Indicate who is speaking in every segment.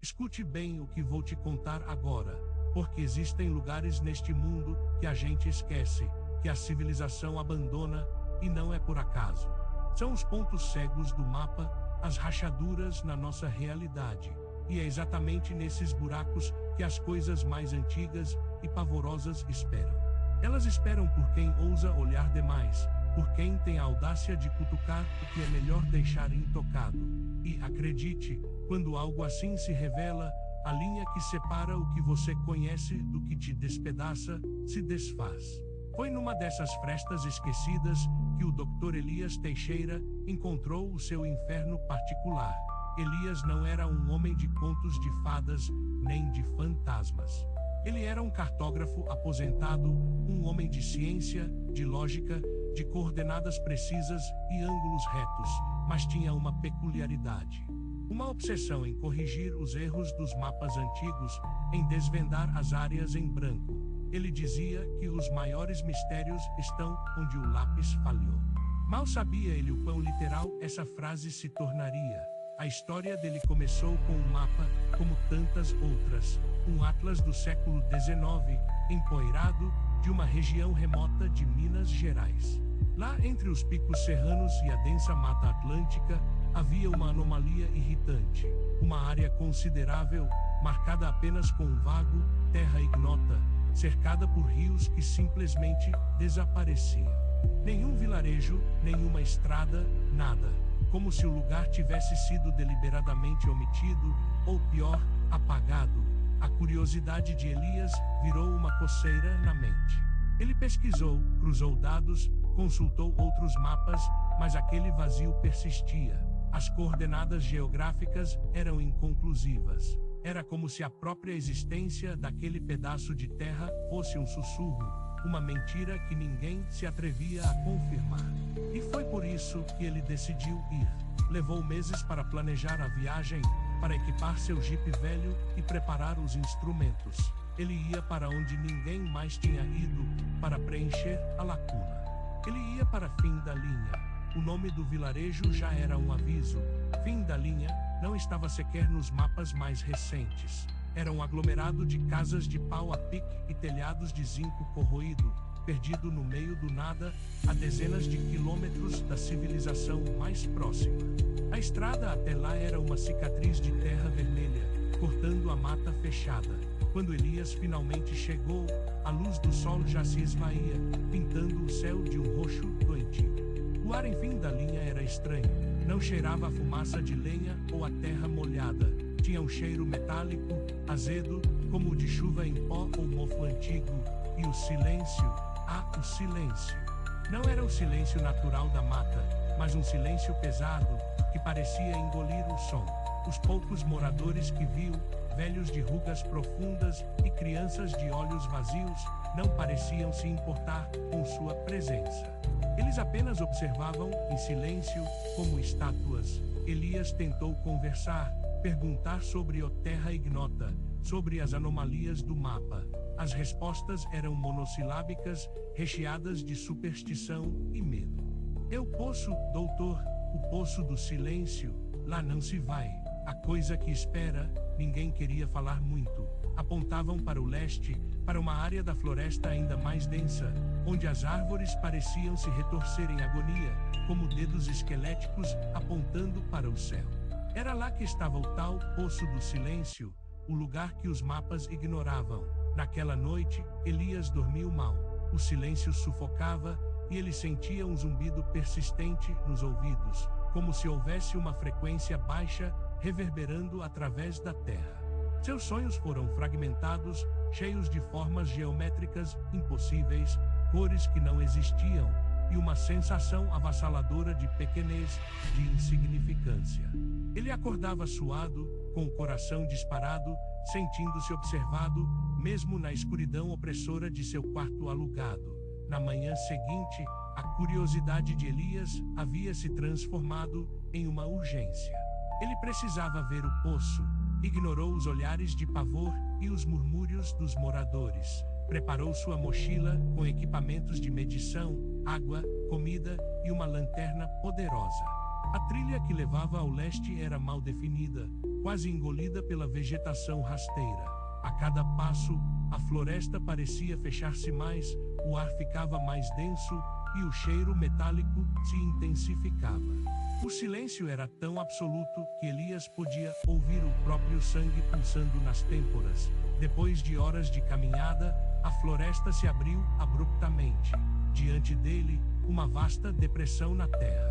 Speaker 1: Escute bem o que vou te contar agora, porque existem lugares neste mundo que a gente esquece, que a civilização abandona, e não é por acaso. São os pontos cegos do mapa, as rachaduras na nossa realidade. E é exatamente nesses buracos que as coisas mais antigas e pavorosas esperam. Elas esperam por quem ousa olhar demais, por quem tem a audácia de cutucar o que é melhor deixar intocado. E, acredite, quando algo assim se revela, a linha que separa o que você conhece do que te despedaça, se desfaz. Foi numa dessas frestas esquecidas que o Dr. Elias Teixeira encontrou o seu inferno particular. Elias não era um homem de contos de fadas, nem de fantasmas. Ele era um cartógrafo aposentado, um homem de ciência, de lógica, de coordenadas precisas e ângulos retos, mas tinha uma peculiaridade. Uma obsessão em corrigir os erros dos mapas antigos, em desvendar as áreas em branco. Ele dizia que os maiores mistérios estão onde o lápis falhou. Mal sabia ele o quão literal essa frase se tornaria. A história dele começou com um mapa, como tantas outras, um atlas do século XIX, empoeirado, de uma região remota de Minas Gerais. Lá entre os picos serranos e a densa Mata Atlântica, havia uma anomalia irritante, uma área considerável, marcada apenas com um vago, terra ignota, cercada por rios que simplesmente desapareciam. Nenhum vilarejo, nenhuma estrada, nada. Como se o lugar tivesse sido deliberadamente omitido, ou pior, apagado. A curiosidade de Elias virou uma coceira na mente. Ele pesquisou, cruzou dados, consultou outros mapas, mas aquele vazio persistia. As coordenadas geográficas eram inconclusivas. Era como se a própria existência daquele pedaço de terra fosse um sussurro, uma mentira que ninguém se atrevia a confirmar. E foi por isso que ele decidiu ir. Levou meses para planejar a viagem, para equipar seu jipe velho e preparar os instrumentos. Ele ia para onde ninguém mais tinha ido, para preencher a lacuna. Ele ia para Fim da Linha. O nome do vilarejo já era um aviso. Fim da Linha não estava sequer nos mapas mais recentes. Era um aglomerado de casas de pau a pique e telhados de zinco corroído, perdido no meio do nada, a dezenas de quilômetros da civilização mais próxima. A estrada até lá era uma cicatriz de terra vermelha, cortando a mata fechada. Quando Elias finalmente chegou, a luz do sol já se esvaía, pintando o céu de um roxo doentio. O ar em Fim da Linha era estranho. Não cheirava a fumaça de lenha ou a terra molhada. Tinha um cheiro metálico, azedo, como o de chuva em pó ou mofo antigo. E o silêncio, o silêncio. Não era o silêncio natural da mata, mas um silêncio pesado, que parecia engolir o som. Os poucos moradores que viu, velhos de rugas profundas e crianças de olhos vazios, não pareciam se importar com sua presença. Eles apenas observavam, em silêncio, como estátuas. Elias tentou conversar, perguntar sobre a terra ignota, sobre as anomalias do mapa. As respostas eram monossilábicas, recheadas de superstição e medo. O poço, doutor, o poço do silêncio, lá não se vai. A coisa que espera, ninguém queria falar muito. Apontavam para o leste, para uma área da floresta ainda mais densa, onde as árvores pareciam se retorcer em agonia, como dedos esqueléticos apontando para o céu. Era lá que estava o tal Poço do Silêncio, o lugar que os mapas ignoravam. Naquela noite, Elias dormiu mal. O silêncio sufocava, e ele sentia um zumbido persistente nos ouvidos, como se houvesse uma frequência baixa reverberando através da terra. Seus sonhos foram fragmentados, cheios de formas geométricas impossíveis, cores que não existiam, e uma sensação avassaladora de pequenez, de insignificância. Ele acordava suado, com o coração disparado, sentindo-se observado, mesmo na escuridão opressora de seu quarto alugado. Na manhã seguinte, a curiosidade de Elias havia se transformado em uma urgência. Ele precisava ver o poço. Ignorou os olhares de pavor e os murmúrios dos moradores. Preparou sua mochila com equipamentos de medição, água, comida e uma lanterna poderosa. A trilha que levava ao leste era mal definida, quase engolida pela vegetação rasteira. A cada passo, a floresta parecia fechar-se mais, o ar ficava mais denso e o cheiro metálico se intensificava. O silêncio era tão absoluto que Elias podia ouvir o próprio sangue pulsando nas têmporas. Depois de horas de caminhada, a floresta se abriu abruptamente. Diante dele, uma vasta depressão na terra.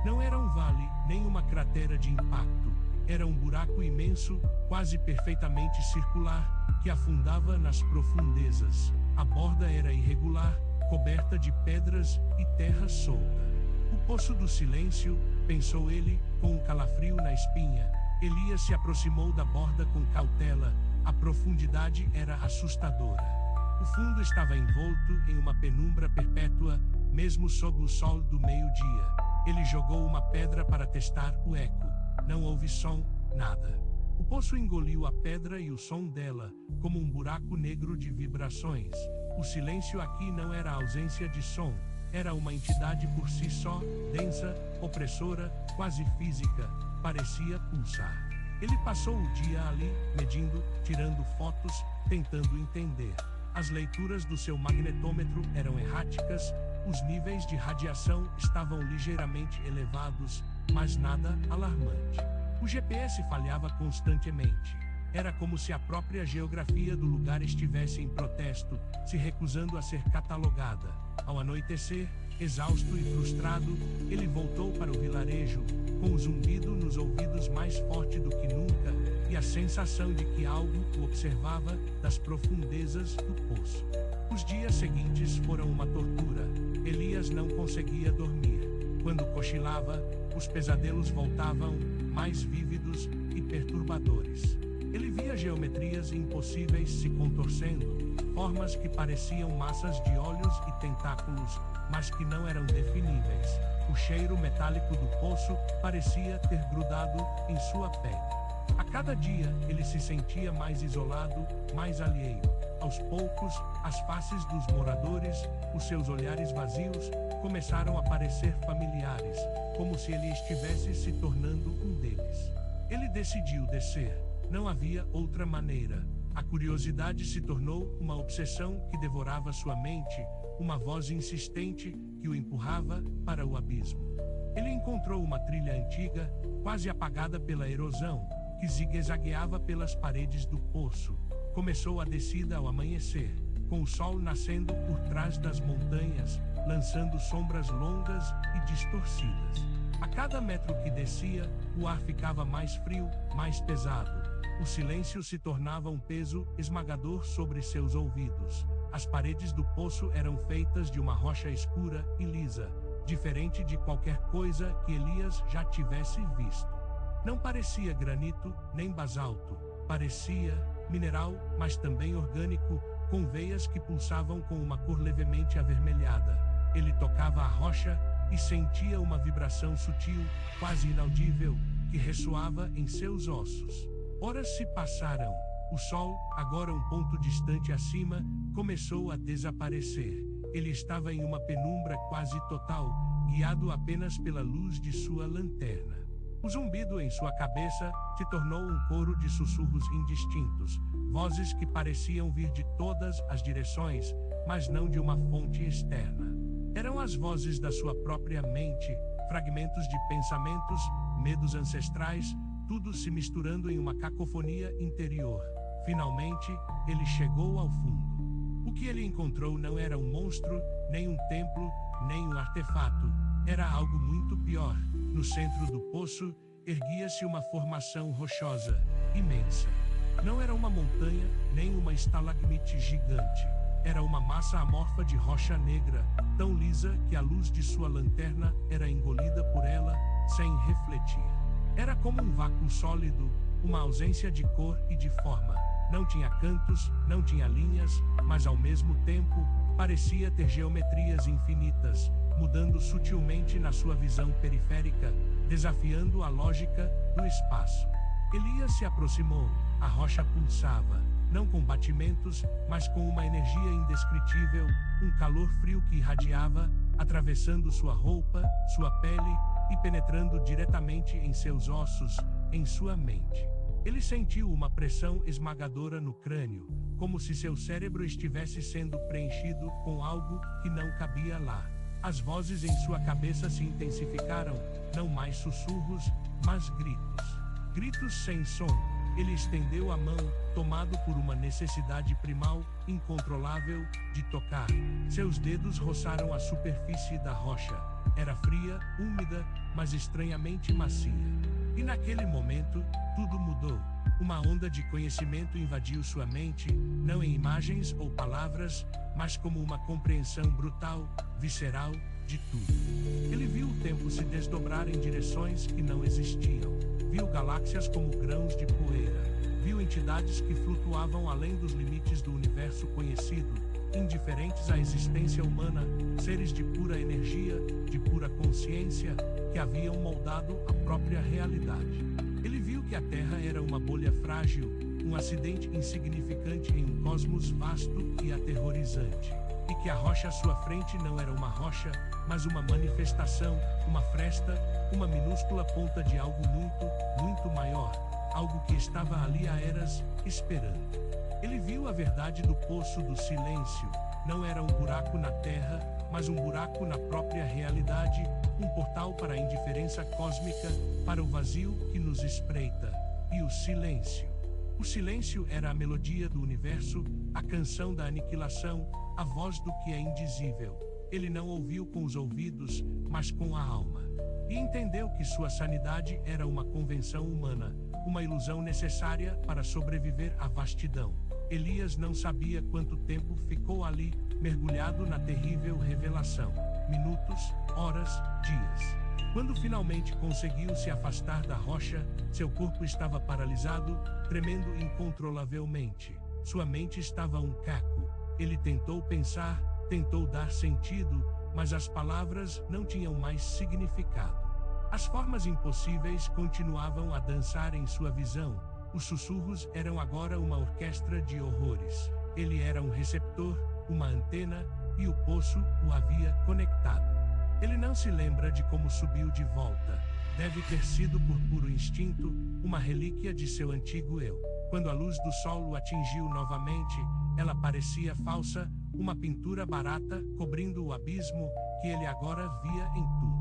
Speaker 1: Não era um vale, nem uma cratera de impacto. Era um buraco imenso, quase perfeitamente circular, que afundava nas profundezas. A borda era irregular, coberta de pedras e terra solta. O poço do silêncio, pensou ele, com um calafrio na espinha. Elias se aproximou da borda com cautela. A profundidade era assustadora. O fundo estava envolto em uma penumbra perpétua, mesmo sob o sol do meio-dia. Ele jogou uma pedra para testar o eco. Não houve som, nada. O poço engoliu a pedra e o som dela, como um buraco negro de vibrações. O silêncio aqui não era a ausência de som. Era uma entidade por si só, densa, opressora, quase física, parecia pulsar. Ele passou o dia ali, medindo, tirando fotos, tentando entender. As leituras do seu magnetômetro eram erráticas, os níveis de radiação estavam ligeiramente elevados, mas nada alarmante. O GPS falhava constantemente. Era como se a própria geografia do lugar estivesse em protesto, se recusando a ser catalogada. Ao anoitecer, exausto e frustrado, ele voltou para o vilarejo, com o zumbido nos ouvidos mais forte do que nunca, e a sensação de que algo o observava das profundezas do poço. Os dias seguintes foram uma tortura. Elias não conseguia dormir. Quando cochilava, os pesadelos voltavam, mais vívidos e perturbadores. Ele via geometrias impossíveis se contorcendo, formas que pareciam massas de olhos e tentáculos, mas que não eram definíveis. O cheiro metálico do poço parecia ter grudado em sua pele. A cada dia, ele se sentia mais isolado, mais alheio. Aos poucos, as faces dos moradores, os seus olhares vazios, começaram a parecer familiares, como se ele estivesse se tornando um deles. Ele decidiu descer. Não havia outra maneira. A curiosidade se tornou uma obsessão que devorava sua mente, uma voz insistente que o empurrava para o abismo. Ele encontrou uma trilha antiga, quase apagada pela erosão, que zigue-zagueava pelas paredes do poço. Começou a descida ao amanhecer, com o sol nascendo por trás das montanhas, lançando sombras longas e distorcidas. A cada metro que descia, o ar ficava mais frio, mais pesado. O silêncio se tornava um peso esmagador sobre seus ouvidos. As paredes do poço eram feitas de uma rocha escura e lisa, diferente de qualquer coisa que Elias já tivesse visto. Não parecia granito, nem basalto. Parecia mineral, mas também orgânico, com veias que pulsavam com uma cor levemente avermelhada. Ele tocava a rocha e sentia uma vibração sutil, quase inaudível, que ressoava em seus ossos. Horas se passaram. O sol, agora um ponto distante acima, começou a desaparecer. Ele estava em uma penumbra quase total, guiado apenas pela luz de sua lanterna. O zumbido em sua cabeça se tornou um coro de sussurros indistintos, vozes que pareciam vir de todas as direções, mas não de uma fonte externa. Eram as vozes da sua própria mente, fragmentos de pensamentos, medos ancestrais, tudo se misturando em uma cacofonia interior. Finalmente, ele chegou ao fundo. O que ele encontrou não era um monstro, nem um templo, nem um artefato. Era algo muito pior. No centro do poço, erguia-se uma formação rochosa, imensa. Não era uma montanha, nem uma estalagmite gigante. Era uma massa amorfa de rocha negra, tão lisa que a luz de sua lanterna era engolida por ela, sem refletir. Era como um vácuo sólido, uma ausência de cor e de forma. Não tinha cantos, não tinha linhas, mas ao mesmo tempo, parecia ter geometrias infinitas, mudando sutilmente na sua visão periférica, desafiando a lógica do espaço. Elias se aproximou. A rocha pulsava, não com batimentos, mas com uma energia indescritível, um calor frio que irradiava, atravessando sua roupa, sua pele e penetrando diretamente em seus ossos, em sua mente. Ele sentiu uma pressão esmagadora no crânio, como se seu cérebro estivesse sendo preenchido com algo que não cabia lá. As vozes em sua cabeça se intensificaram, não mais sussurros, mas gritos. Gritos sem som. Ele estendeu a mão, tomado por uma necessidade primal, incontrolável, de tocar. Seus dedos roçaram a superfície da rocha. Era fria, úmida, mas estranhamente macia. E naquele momento, tudo mudou. Uma onda de conhecimento invadiu sua mente, não em imagens ou palavras, mas como uma compreensão brutal, visceral, de tudo. Ele viu o tempo se desdobrar em direções que não existiam. Viu galáxias como grãos de poeira. Viu entidades que flutuavam além dos limites do universo conhecido, indiferentes à existência humana, seres de pura energia, de pura consciência, que haviam moldado a própria realidade. Ele viu que a Terra era uma bolha frágil, um acidente insignificante em um cosmos vasto e aterrorizante. E que a rocha à sua frente não era uma rocha, mas uma manifestação, uma fresta, uma minúscula ponta de algo muito, muito maior, algo que estava ali há eras, esperando. Ele viu a verdade do poço do silêncio. Não era um buraco na terra, mas um buraco na própria realidade, um portal para a indiferença cósmica, para o vazio que nos espreita. E o silêncio. O silêncio era a melodia do universo, a canção da aniquilação, a voz do que é indizível. Ele não ouviu com os ouvidos, mas com a alma. E entendeu que sua sanidade era uma convenção humana, uma ilusão necessária para sobreviver à vastidão. Elias não sabia quanto tempo ficou ali, mergulhado na terrível revelação. Minutos, horas, dias. Quando finalmente conseguiu se afastar da rocha, seu corpo estava paralisado, tremendo incontrolavelmente. Sua mente estava um caco. Ele tentou pensar, tentou dar sentido, mas as palavras não tinham mais significado. As formas impossíveis continuavam a dançar em sua visão. Os sussurros eram agora uma orquestra de horrores. Ele era um receptor, uma antena, e o poço o havia conectado. Ele não se lembra de como subiu de volta. Deve ter sido por puro instinto, uma relíquia de seu antigo eu. Quando a luz do sol o atingiu novamente, ela parecia falsa, uma pintura barata cobrindo o abismo que ele agora via em tudo.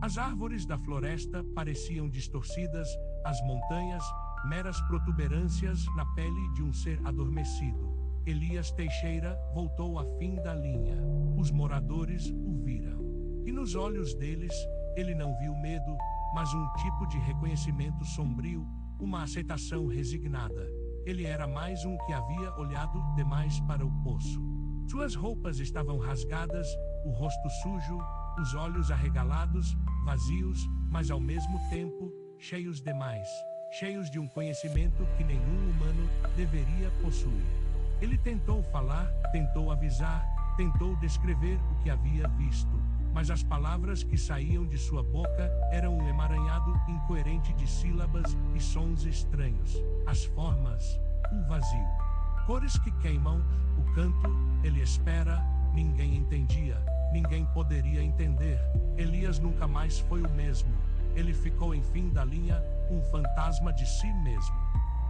Speaker 1: As árvores da floresta pareciam distorcidas, as montanhas, meras protuberâncias na pele de um ser adormecido. Elias Teixeira voltou ao fim da linha. Os moradores o viram. E nos olhos deles, ele não viu medo, mas um tipo de reconhecimento sombrio, uma aceitação resignada. Ele era mais um que havia olhado demais para o poço. Suas roupas estavam rasgadas, o rosto sujo, os olhos arregalados, vazios, mas ao mesmo tempo, cheios demais. Cheios de um conhecimento que nenhum humano deveria possuir. Ele tentou falar, tentou avisar, tentou descrever o que havia visto, mas as palavras que saíam de sua boca eram um emaranhado incoerente de sílabas e sons estranhos. As formas, o vazio. Cores que queimam, o canto, ele espera, ninguém entendia, ninguém poderia entender. Elias nunca mais foi o mesmo. Ele ficou em fim da linha, um fantasma de si mesmo.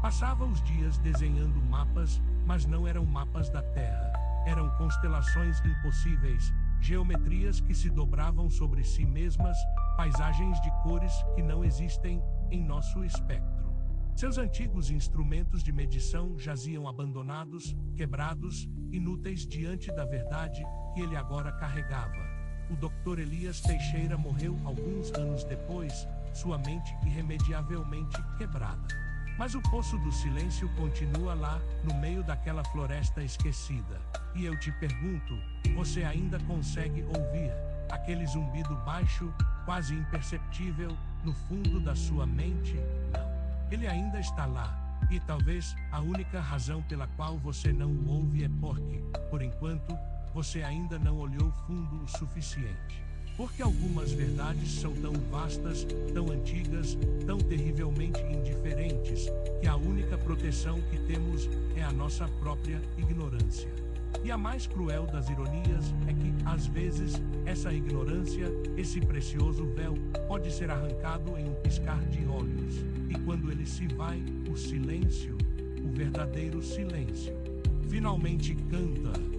Speaker 1: Passava os dias desenhando mapas, mas não eram mapas da Terra. Eram constelações impossíveis, geometrias que se dobravam sobre si mesmas, paisagens de cores que não existem em nosso espectro. Seus antigos instrumentos de medição jaziam abandonados, quebrados, inúteis diante da verdade que ele agora carregava. O Dr. Elias Teixeira morreu alguns anos depois, sua mente irremediavelmente quebrada. Mas o poço do silêncio continua lá, no meio daquela floresta esquecida. E eu te pergunto, você ainda consegue ouvir aquele zumbido baixo, quase imperceptível, no fundo da sua mente? Não. Ele ainda está lá. E talvez a única razão pela qual você não o ouve é porque, por enquanto, você ainda não olhou fundo o suficiente. Porque algumas verdades são tão vastas, tão antigas, tão terrivelmente indiferentes, que a única proteção que temos é a nossa própria ignorância. E a mais cruel das ironias é que, às vezes, essa ignorância, esse precioso véu, pode ser arrancado em um piscar de olhos. E quando ele se vai, o o silêncio, o verdadeiro silêncio. Finalmente canta.